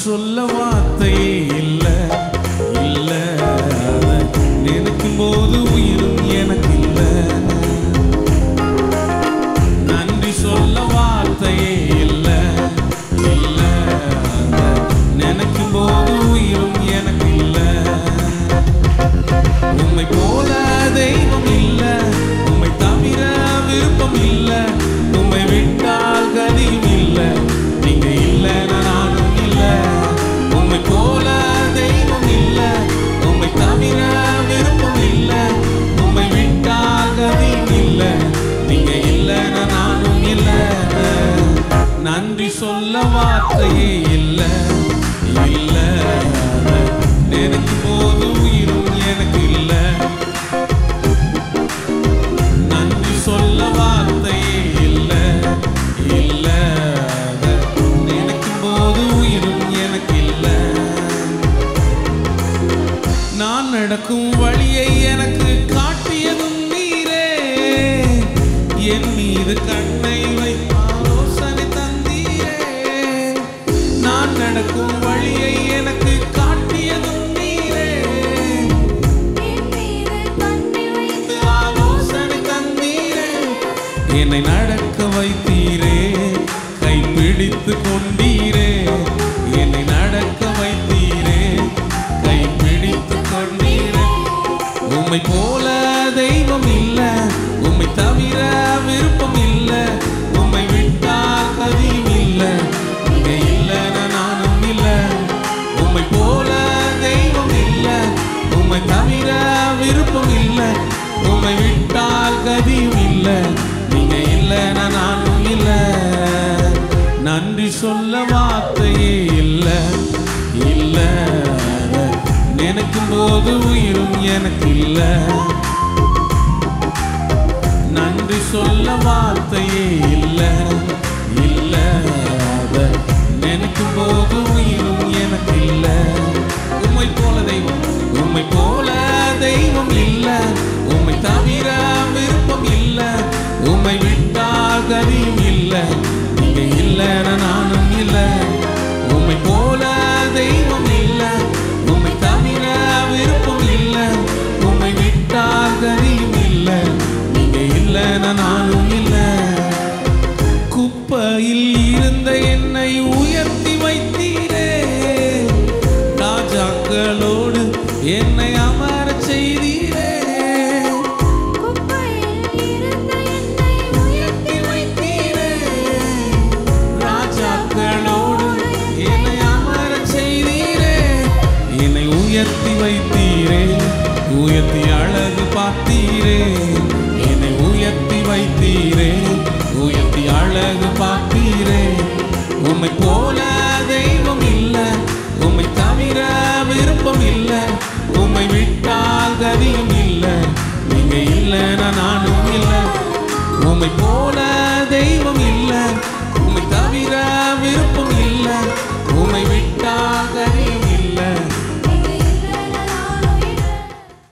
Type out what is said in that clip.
சொல்ல வார்த்தையே இல்லை இல்லை, அதை நினைக்கும் போது உயிரும் எனக்கு இல்லை. நன்றி சொல்ல வார்த்தையே இல்லை இல்லை, அதை நினைக்கும் போது உயிரும் எனக்கு இல்லை. உம்மை போல தெய்வம் இல்லை, உம்மை தவிர விருப்பம் இல்லை, உம்மை விட்டால் கதியும் இல்லை, நீங்க இல்லைன்னா நானும் இல்லை. உம்மை போல தெய்வம் இல்லை, உம்மை தவிர விருப்பம் இல்லை, உம்மை விட்டால் கதியும் இல்லை, நீங்க இல்லைன்னா நானும் இல்லை. நன்றி சொல்ல வார்த்தையே இல்லை இல்லை, நினைக்கும் போது உயிரும் எனக்கு இல்லை. நன்றி சொல்ல வார்த்தையே இல்லை இல்லை, நினைக்கும் போது உயிரும் எனக்கு இல்லை. நான் நடக்கும் வழியை எனக்கு காட்டியதும் நீரே, என் மீது கண்ணை வைத்து ஆலோசனை தந்தீரே. நான் நடக்கும் வழியை எனக்கு காட்டியதும் நீரே, என் மீது கண்ணை வைத்து ஆலோசனை தந்தீரே. என்னை நடக்க வைத்தீரே, கைப்பிடித்து கொண்டீரே. என்னை நடக்க வைத்தீரே, கைப்பிடித்து கொண்டீரே. உம்மை போல தெய்வம் இல்லை, உம்மை தவிர விருப்பம் இல்லை, உம்மை விட்டால் கதியும் இல்லை, இங்க இல்லைன்னா நானும் இல்லை. உம்மை போல தெய்வம் இல்லை, உம்மை தவிர விருப்பம் இல்லை, உம்மை விட்டால் கதியும் இல்லை, நீங்க இல்லைன்னா நானும் இல்லை. நன்றி சொல்ல வார்த்தையே இல்லை இல்லை, நினைக்கும் போது உயிரும் எனக்கு இல்லை. நன்றி சொல்ல வார்த்தையே இல்லை இல்லை, நினைக்கும் போது உயிரும் எனக்கு இல்லை. உம்மை போல தெய்வம், உம்மை போல தெய்வம் இல்லை, உம்மை தவிர விருப்பம் இல்லை, உம்மை விட்டால் கதியும் இல்லை, நீங்க இல்லைன்னா நானும் இல்லை. உம்மை போல தெய்வம் இல்லை, உம்மை தவிர விருப்பம் இல்லை, உம்மை விட்டால் கதியும் இல்லை, நீங்க இல்லைன்னா நானும் இல்லை. குப்பையில் இருந்த என்னை உயர்த்தி வைத்தீரே, ராஜாக்களோடு என்னை அமர செய்தீரே. ராஜாக்களோடு என்னை அமர செய்தீரே. என்னை உயர்த்தி வைத்தீரே, உயர்த்தி அழகு பார்த்தீரே. என்னை உயர்த்தி வைத்தீரே, உயர்த்தி அழகு பார்த்தீரே. உம்மை போல தெய்வம் இல்லை, உம்மை தவிர விருப்பம் இல்லை, உம்மை விட்டால் கதியும் இல்லை, நீங்க இல்லைன்னா நானும் இல்லை. உம்மை போல